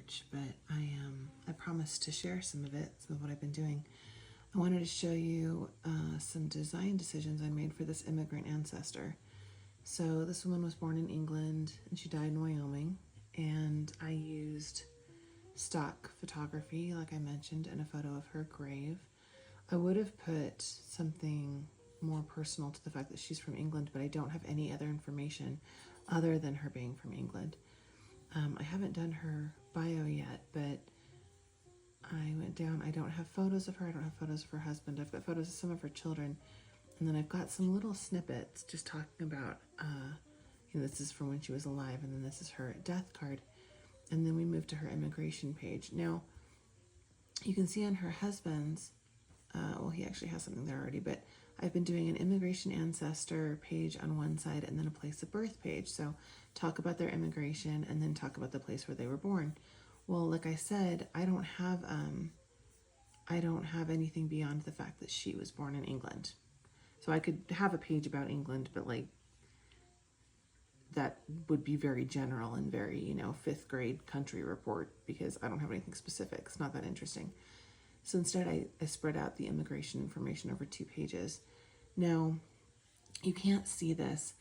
research, but I promised to share some of it, some of what I've been doing. I wanted to show you some design decisions I made for this immigrant ancestor. So this woman was born in England and she died in Wyoming, and I used stock photography, like I mentioned, and a photo of her grave. I would have put something more personal to the fact that she's from England, but I don't have any other information other than her being from England. I haven't done her bio yet, but I went down. I don't have photos of her. I don't have photos of her husband. I've got photos of some of her children. And then I've got some little snippets just talking about, this is from when she was alive, and then this is her death card. And then we moved to her immigration page. Now, you can see on her husband's, he actually has something there already, but I've been doing an immigration ancestor page on one side and then a place of birth page. So talk about their immigration and then talk about the place where they were born. Well, like I said, I don't have anything beyond the fact that she was born in England. So I could have a page about England, but like that would be very general and very, 5th grade country report, because I don't have anything specific. It's not that interesting. So instead I spread out the immigration information over 2 pages. Now, you can't see this.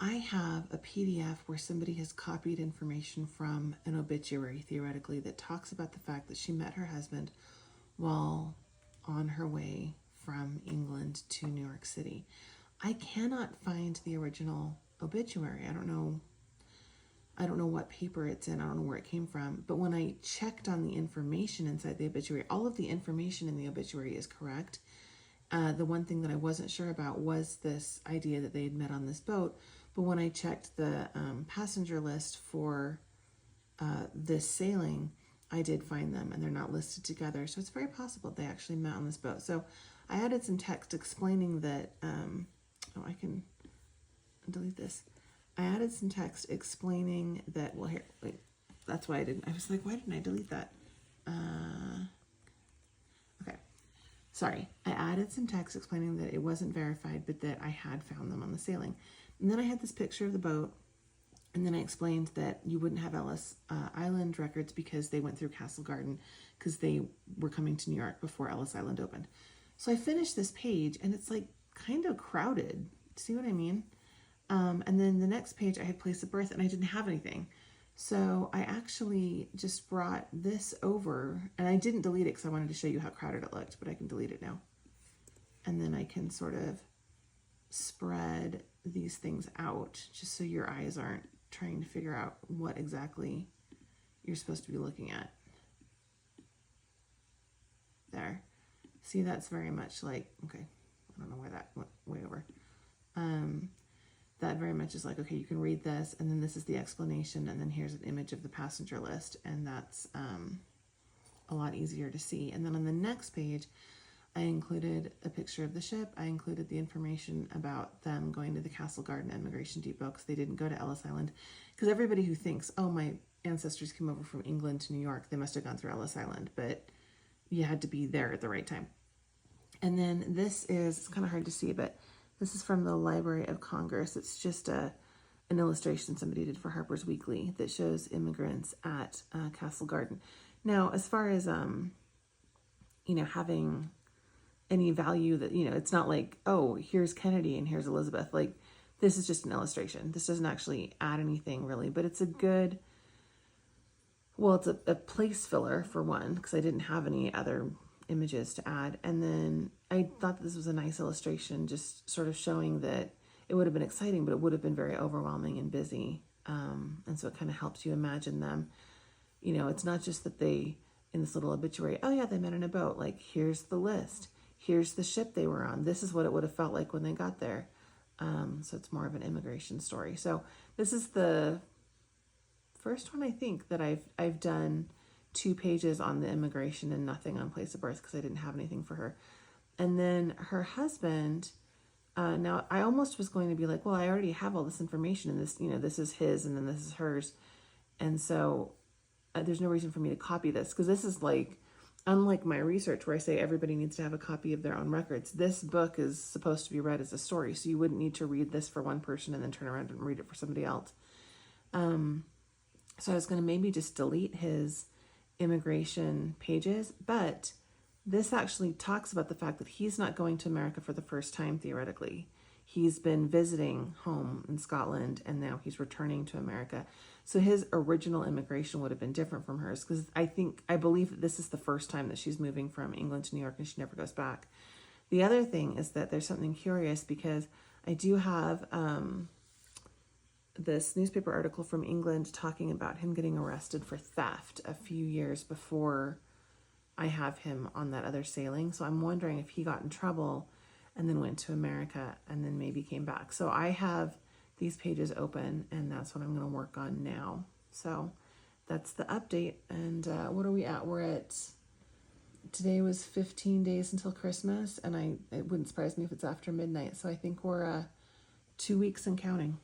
I have a PDF where somebody has copied information from an obituary, theoretically, that talks about the fact that she met her husband while on her way from England to New York City. I cannot find the original obituary. I don't know what paper it's in. I don't know where it came from. But when I checked on the information inside the obituary, all of the information in the obituary is correct. The one thing that I wasn't sure about was this idea that they had met on this boat. But when I checked the passenger list for this sailing, I did find them, and they're not listed together. So it's very possible they actually met on this boat. So I added some text explaining that, I can delete this. I added some text explaining that, well, here, wait, that's why I was like, why didn't I delete that? Okay, sorry. I added some text explaining that it wasn't verified, but that I had found them on the sailing. And then I had this picture of the boat, and then I explained that you wouldn't have Ellis Island records because they went through Castle Garden because they were coming to New York before Ellis Island opened. So I finished this page, and it's like kind of crowded. See what I mean? And then the next page I had place of birth, and I didn't have anything. So I actually just brought this over, and I didn't delete it because I wanted to show you how crowded it looked, but I can delete it now. And then I can sort of spread these things out just so your eyes aren't trying to figure out what exactly you're supposed to be looking at. There. See, that's very much like, okay, I don't know why that went way over. That very much is like, okay, you can read this, and then this is the explanation, and then here's an image of the passenger list, and that's a lot easier to see. And then on the next page, I included a picture of the ship. I included the information about them going to the Castle Garden Immigration Depot because they didn't go to Ellis Island. Because everybody who thinks, oh, my ancestors came over from England to New York, they must have gone through Ellis Island, but you had to be there at the right time. And then this is, it's kind of hard to see, but this is from the Library of Congress. It's just an illustration somebody did for Harper's Weekly that shows immigrants at Castle Garden. Now, as far as, having any value that, it's not like, oh, here's Kennedy and here's Elizabeth. Like, this is just an illustration. This doesn't actually add anything really, but it's a good, well, it's a place filler for one, because I didn't have any other images to add. And then I thought that this was a nice illustration, just sort of showing that it would have been exciting, but it would have been very overwhelming and busy. And so it kind of helps you imagine them. It's not just that they, in this little obituary, oh yeah, they met in a boat. Like, here's the list. Here's the ship they were on. This is what it would have felt like when they got there. So it's more of an immigration story. So this is the first one, I think, that I've done 2 pages on the immigration and nothing on place of birth because I didn't have anything for her. And then her husband, now I almost was going to be like, well, I already have all this information, and this, this is his and then this is hers. And so there's no reason for me to copy this, because this is like, unlike my research where I say everybody needs to have a copy of their own records, this book is supposed to be read as a story. So you wouldn't need to read this for one person and then turn around and read it for somebody else. So I was going to maybe just delete his immigration pages, but this actually talks about the fact that he's not going to America for the first time, theoretically. He's been visiting home in Scotland, and now he's returning to America. So his original immigration would have been different from hers, because I believe that this is the first time that she's moving from England to New York, and she never goes back. The other thing is that there's something curious, because I do have this newspaper article from England talking about him getting arrested for theft a few years before I have him on that other sailing. So I'm wondering if he got in trouble and then went to America and then maybe came back. So I have these pages open, and that's what I'm going to work on now. So that's the update. And what are we at? We're at, today was 15 days until Christmas, and it wouldn't surprise me if it's after midnight. So I think we're 2 weeks and counting.